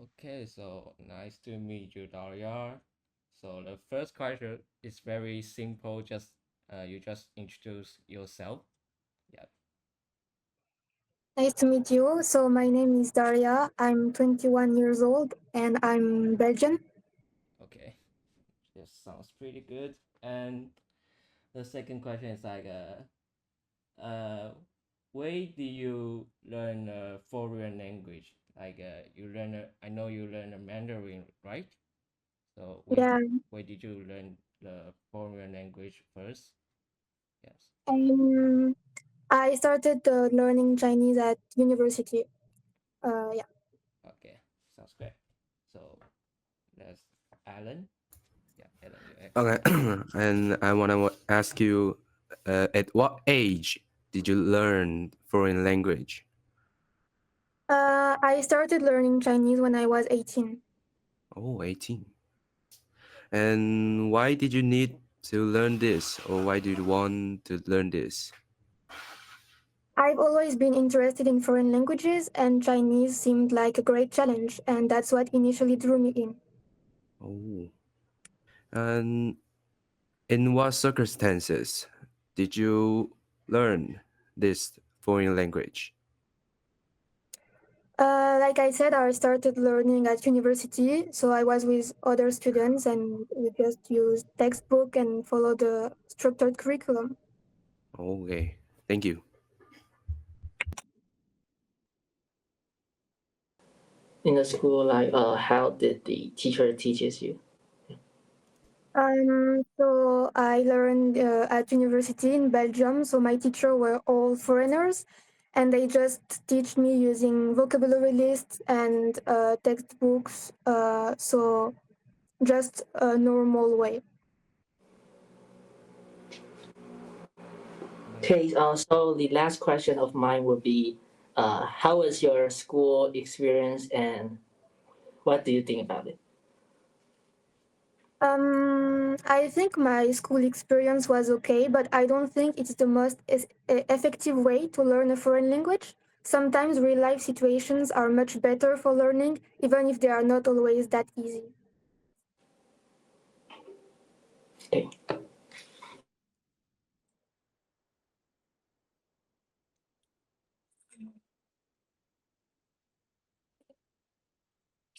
Okay, so nice to meet you, Daria. So the first question is very simple. Just you just introduce yourself. Yeah. Nice to meet you. So my name is Daria. I'm 21 years old and I'm Belgian. Okay. This sounds pretty good. And the second question is where do you learn a foreign language? You learn I know you learn a Mandarin, right? So Yeah, where did you learn the foreign language first? Yes. um, I started learning Chinese at university. Yeah. Okay. Sounds great. So that's Alan. Yeah, Alan, you ask. Okay, and I want to ask you, at what age did you learn foreign language? I started learning Chinese when I was 18. Oh, 18. And why did you need to learn this, or why did you want to learn this? I've always been interested in foreign languages, and Chinese seemed like a great challenge, and that's what initially drew me in. Oh, and in what circumstances did you learn this foreign language? Like I said, I started learning at university, so I was with other students and we just used textbook and follow the structured curriculum. Okay, thank you. In the school, like how did the teacher teaches you? So I learned at university in Belgium, so my teacher were all foreigners and they just teach me using vocabulary lists and textbooks, so just a normal way. Okay, so the last question of mine would be, how was your school experience and what do you think about it? I think my school experience was okay, but I don't think it's the most effective way to learn a foreign language. Sometimes real life situations are much better for learning, even if they are not always that easy. Okay.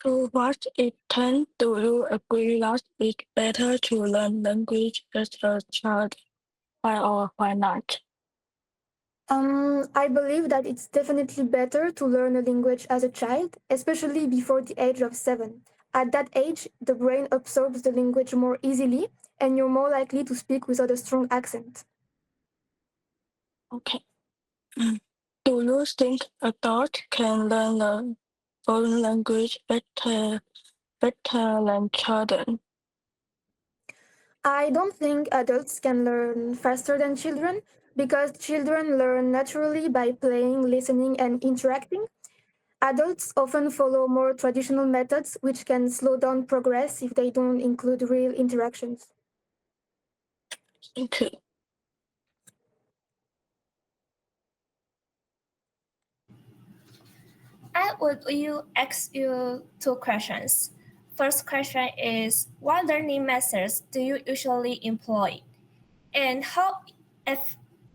To what extent do you agree that it's better to learn language as a child? Why or why not? I believe that it's definitely better to learn a language as a child, especially before the age of 7. At that age, the brain absorbs the language more easily, and you're more likely to speak without a strong accent. Okay. Do you think adults can learn a foreign language better than children? I don't think adults can learn faster than children because children learn naturally by playing, listening, and interacting. Adults often follow more traditional methods, which can slow down progress if they don't include real interactions. Thank you. I would you ask you two questions. First question is what learning methods do you usually employ? And how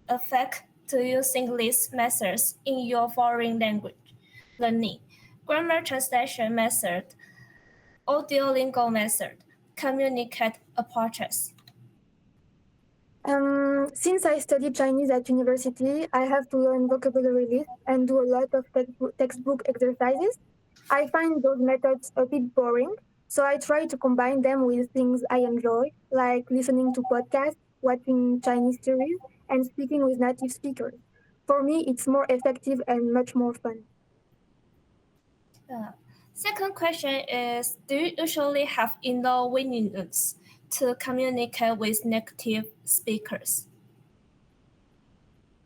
effect do you think these methods in your foreign language learning? Grammar translation method, audiolingo method, communicate approaches. Since I studied Chinese at university, I have to learn vocabulary lists and do a lot of textbook exercises. I find those methods a bit boring, so I try to combine them with things I enjoy, like listening to podcasts, watching Chinese series, and speaking with native speakers. For me, it's more effective and much more fun. Uh, Second question is do you usually have enough willingness to communicate with native speakers?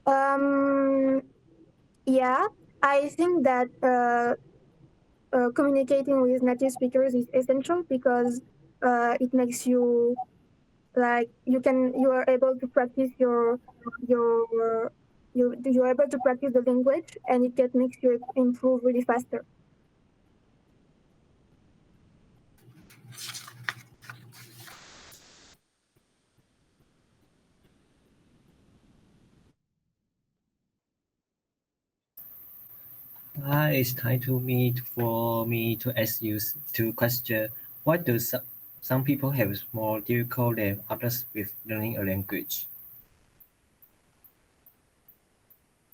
Um, yeah, I think that communicating with native speakers is essential because it makes you like you are able to practice your you are able to practice the language and it can makes you improve really faster. It's time for me to ask you two questions. Why do some people have more difficult than others with learning a language?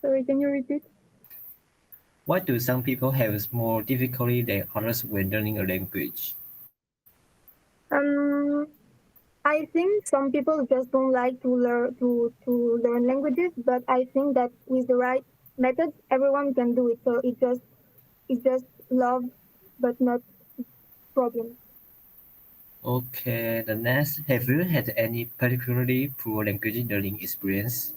Sorry, can you repeat? Why do some people have more difficulty than others when learning a language? I think some people just don't like to learn languages, but I think that with the right methods, everyone can do it. So it's just love, but not problem. Okay, the next, have you had any particularly poor language learning experience?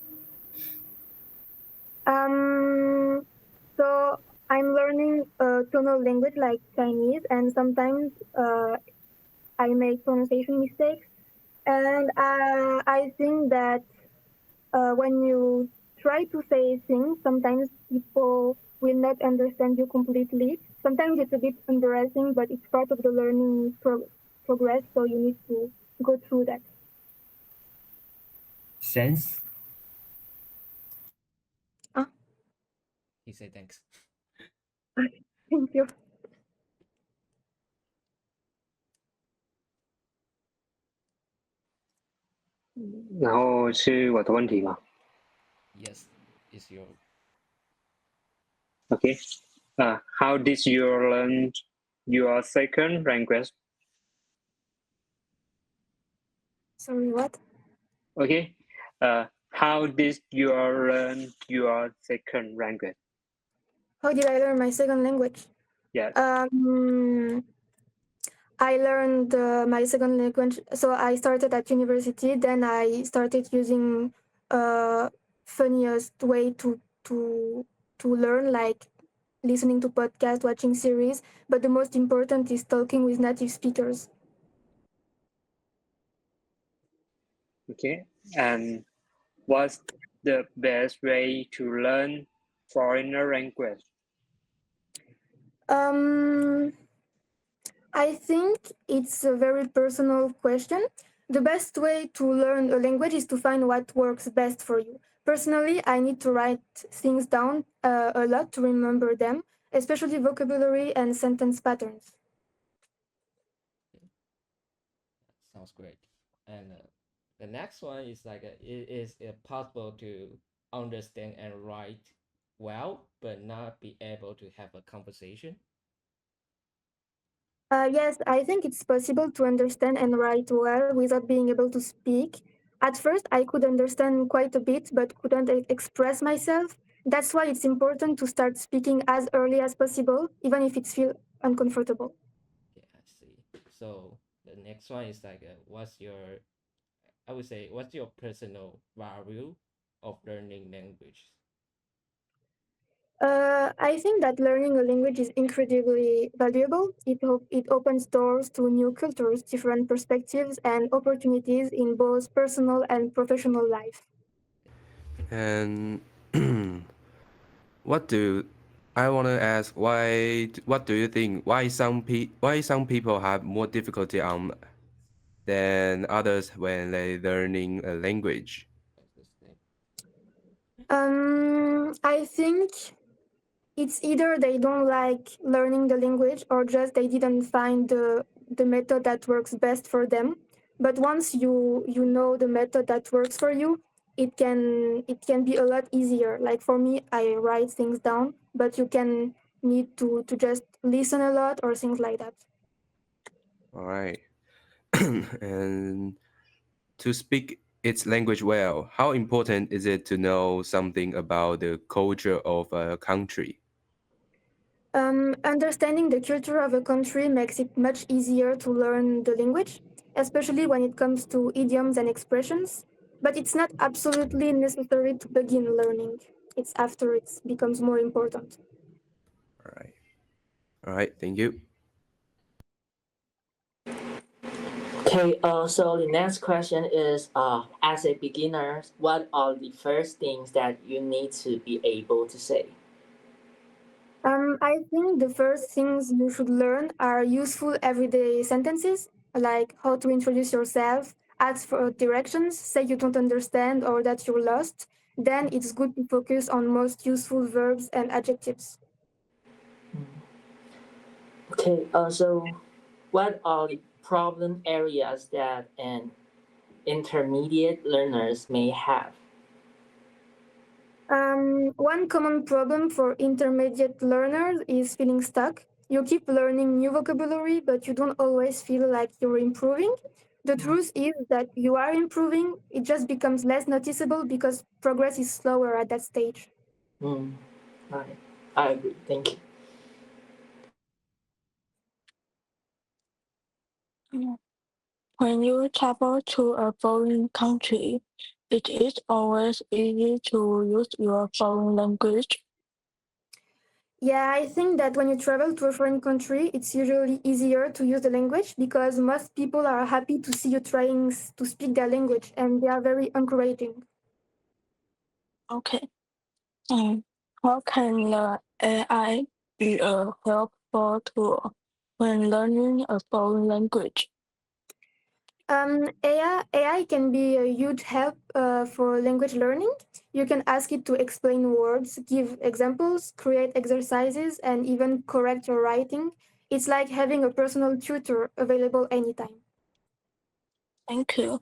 So I'm learning a tonal language like Chinese, and sometimes I make pronunciation mistakes. And I think that when you try to say things, sometimes people will not understand you completely. Sometimes it's a bit embarrassing, but it's part of the learning progress, so you need to go through that. Sense? He said thanks. Thank you. 然后是我的问题吗 Yes, it's your.？Okay. How did you learn your second language? Sorry, what? Okay. How did you learn your second language? How did I learn my second language? Yes. I learned my second language. So I started at university. Then I started using funniest way to learn, like listening to podcasts, watching series. But the most important is talking with native speakers. Okay. And what's the best way to learn foreigner language? I think it's a very personal question. The best way to learn a language is to find what works best for you. Personally, I need to write things down a lot to remember them, especially vocabulary and sentence patterns. Sounds great. And the next one is like is it possible to understand and write well, but not be able to have a conversation? Yes, I think it's possible to understand and write well without being able to speak. At first, I could understand quite a bit, but couldn't express myself. That's why it's important to start speaking as early as possible, even if it feels uncomfortable. Yeah, I see. So the next one is like, what's your, I would say, what's your personal value of learning language? I think that learning a language is incredibly valuable. It opens doors to new cultures, different perspectives, and opportunities in both personal and professional life. And what do I want to ask? What do you think? Why some people have more difficulty than others when they learning a language? What's this thing? I think it's either they don't like learning the language or just they didn't find the method that works best for them. But once you know the method that works for you, it can be a lot easier. Like for me, I write things down, but you can need to just listen a lot or things like that. All right. And to speak its language well, how important is it to know something about the culture of a country? Understanding the culture of a country makes it much easier to learn the language, especially when it comes to idioms and expressions. But it's not absolutely necessary to begin learning. It's after it becomes more important. All right. All right. Thank you. Okay, so the next question is, as a beginner, what are the first things that you need to be able to say? I think the first things you should learn are useful everyday sentences, like how to introduce yourself, ask for directions, say you don't understand or that you're lost. Then it's good to focus on most useful verbs and adjectives. Okay, so what are the problem areas that an intermediate learners may have? One common problem for intermediate learners is feeling stuck. You keep learning new vocabulary, but you don't always feel like you're improving. The truth is that you are improving, it just becomes less noticeable because progress is slower at that stage. Right. I agree. Thank you. When you travel to a foreign country, it is always easy to use your foreign language. Yeah, I think that when you travel to a foreign country, it's usually easier to use the language because most people are happy to see you trying to speak their language and they are very encouraging. Okay. How can the AI be a helpful tool when learning a foreign language? AI can be a huge help for language learning. You can ask it to explain words, give examples, create exercises, and even correct your writing. It's like having a personal tutor available anytime. Thank you.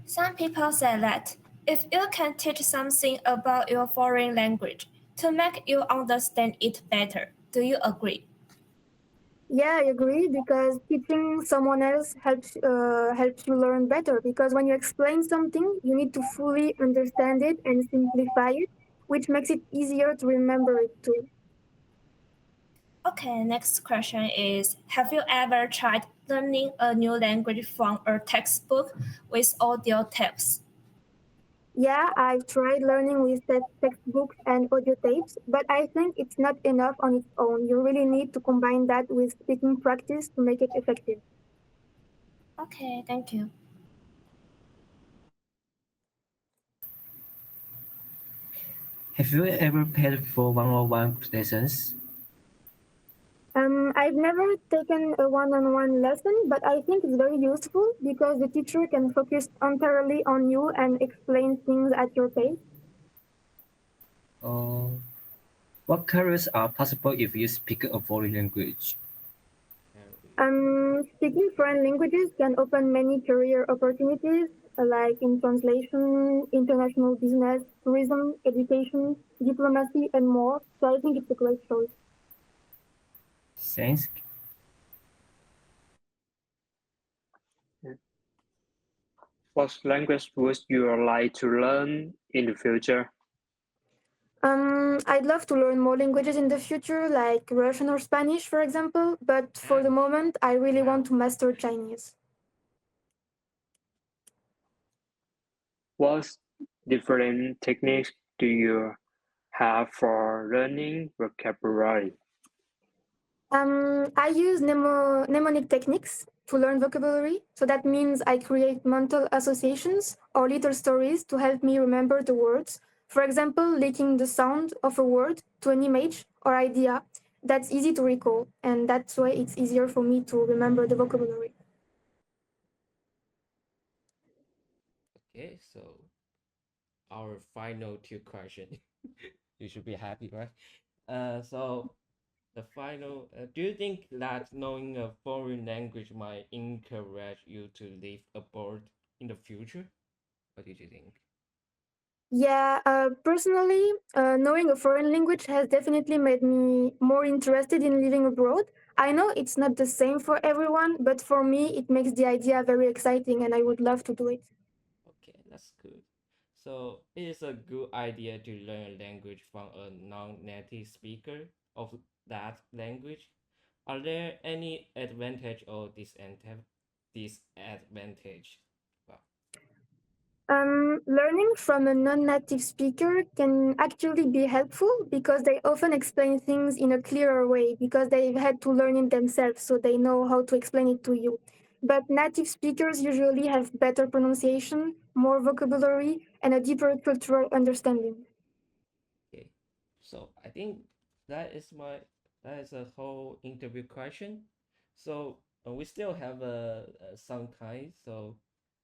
Some people say that if you can teach something about your foreign language to make you understand it better, do you agree? Yeah, I agree because teaching someone else helps you learn better. Because when you explain something, you need to fully understand it and simplify it, which makes it easier to remember it too. Okay, next question is have you ever tried learning a new language from a textbook with audio tapes? Yeah, I've tried learning with textbooks and audio tapes, but I think it's not enough on its own. You really need to combine that with speaking practice to make it effective. Okay, thank you. Have you ever paid for one-on-one lessons? I've never taken a one-on-one lesson, but I think it's very useful because the teacher can focus entirely on you and explain things at your pace. What careers are possible if you speak a foreign language? Speaking foreign languages can open many career opportunities, like in translation, international business, tourism, education, diplomacy, and more. So I think it's a great choice. Thanks. What language would you like to learn in the future? I'd love to learn more languages in the future, like Russian or Spanish, for example. But for the moment, I really want to master Chinese. What different techniques do you have for learning vocabulary? I use mnemonic techniques to learn vocabulary. So that means I create mental associations or little stories to help me remember the words. For example, linking the sound of a word to an image or idea that's easy to recall. And that's why it's easier for me to remember the vocabulary. Okay, so our final two question. You should be happy, right? So the final. Do you think that knowing a foreign language might encourage you to live abroad in the future? What did you think? Yeah, personally, knowing a foreign language has definitely made me more interested in living abroad. I know it's not the same for everyone, but for me, it makes the idea very exciting and I would love to do it. Okay, that's good. So it is a good idea to learn a language from a non-native speaker of that language. Are there any advantage or disadvantage? Wow. Learning from a non-native speaker can actually be helpful because they often explain things in a clearer way because they've had to learn it themselves, so they know how to explain it to you. But native speakers usually have better pronunciation, more vocabulary, and a deeper cultural understanding. Okay, so I think that is a whole interview question. So we still have some time, so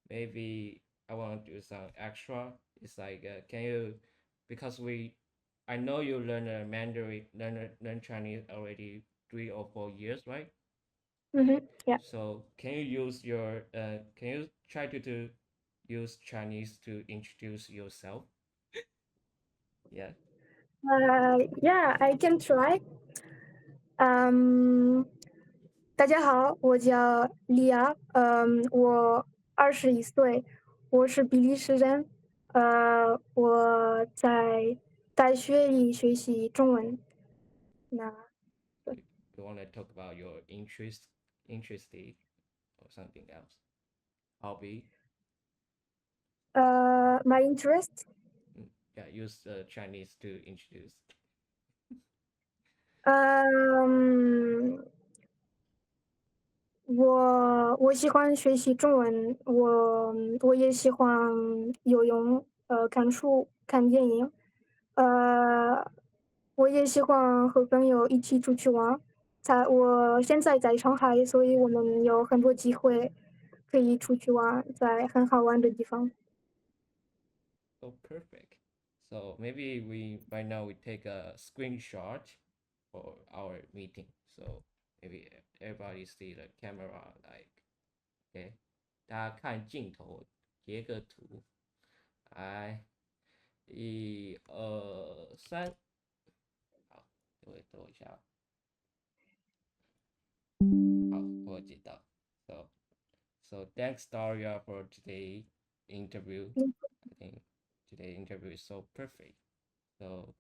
maybe I want to do some extra. It's like can you, because I know you learn Mandarin, learn Chinese already 3 or 4 years, right? Yeah. So can you try to use Chinese to introduce yourself? Yeah. Yeah, I can try. 大家好，我叫莉亚，我21岁，我是比利时人，我在大学里学习中文。那 You want to talk about your interested or something else? Hobby? my interest, Yeah, use Chinese to introduce. 我喜欢学习中文，我也喜欢游泳，看书、看电影，我也喜欢和朋友一起出去玩。我现在在上海，所以我们有很多机会可以出去玩，在很好玩的地方。Oh, perfect. So maybe right now we take a screenshot for our meeting. So maybe everybody see the camera like, okay. 大家看镜头，截个图。来，1、2、3。好，等我一下。好，我知道。So thanks Daria for today interview. I think today interview is so perfect. So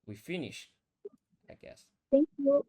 we finish, I guess. Thank you.